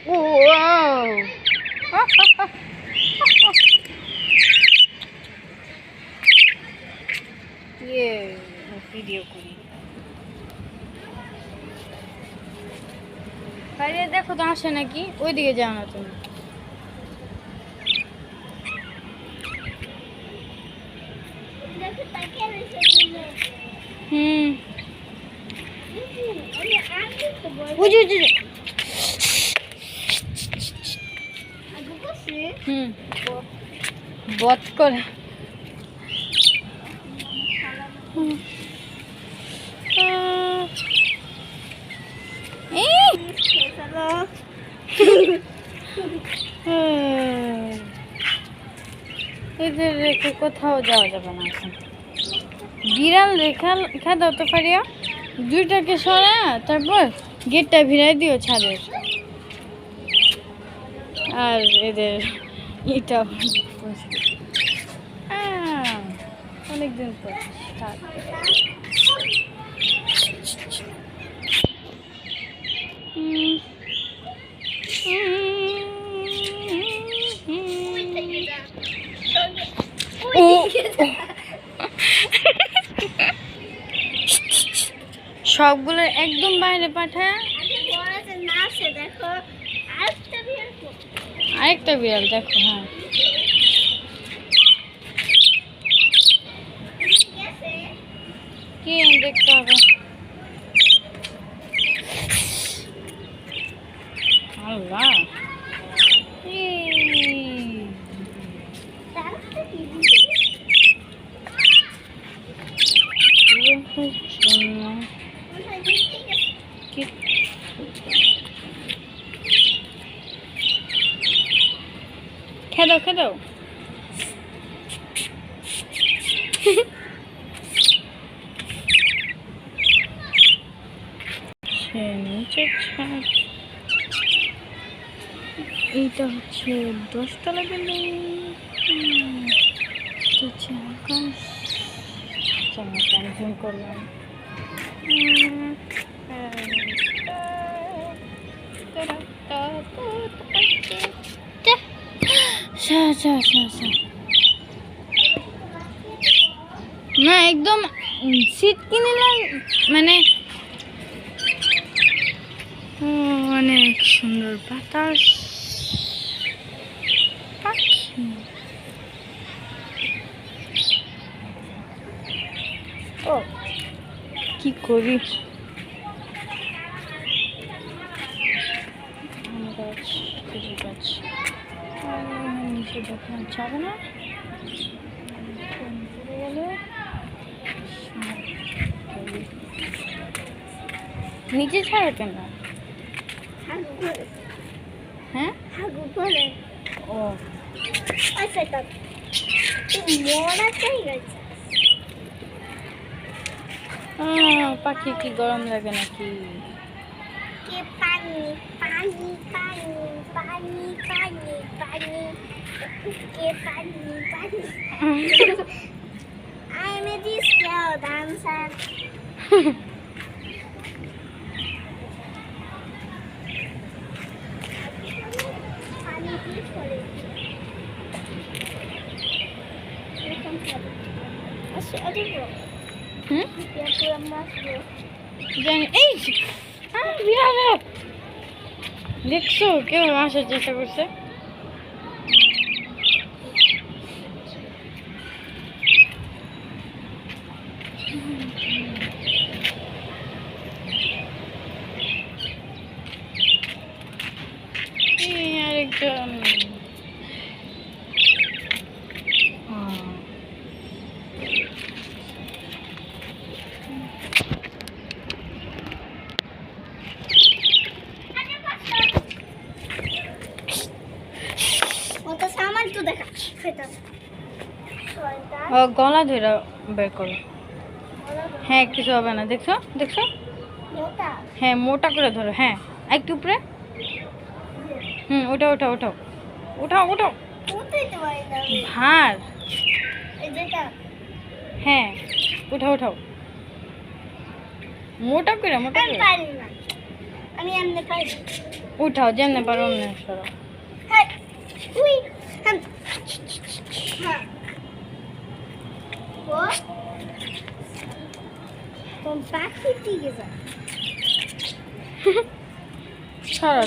Wow video করি। বাইরে দেখো তো আসে নাকি, ওইদিকে যাও না তুমি। বধ করে এদের রেখে কোথাও যাওয়া যাবে না এখন। বিড়াল রেখা দাও তো পারিয়া, দুইটাকে সরা, তারপর গেটটা ভিড়াই দিও ছাদের। আর এদের এটা অনেকদিন পর সবগুলো একদম বাইরে পাঠায়। আরেকটা বিড়াল দেখো। হ্যাঁ কি দেখতে হবে। আল্লাহ খেদাও খেদাও। এইটা হচ্ছে 10 তলা বিল্ডিং, হচ্ছে আকাশ। জুম করলাম। না একদম সিট কিনলাম, মানে অনেক সুন্দর বাতাস, পাখি। ও কি করি, গাছ খেজুর গাছ নিচে দেখা যাবে না, নিচে ছাড়ো কেন? হ্যাঁ ও পাখি কি গরম লাগে নাকি? পানি পানি পানি পানি পানি পানি পানি পানি। I'm a disco dancer. দেখছো কেউ আসার চেষ্টা করছে? আরেকজন গলা ধরে বের করো। হ্যাঁ কিছু হবে না, দেখছো দেখছো? হ্যাঁ মোটা করে ধরো। হ্যাঁ একটু উপরে। ওটা ওটা ওঠাও ওঠাও ওঠাও ভার। হ্যাঁ ওঠাও ওঠাও মোটা করে মোটা করে। আমি এমনি পারি। উঠাও যেমনে পারো অমনে সরো। হ্যাঁ, উই, হ্যাঁ, হ্যাঁ। ও, তোর পাখির দিকে যা। সরো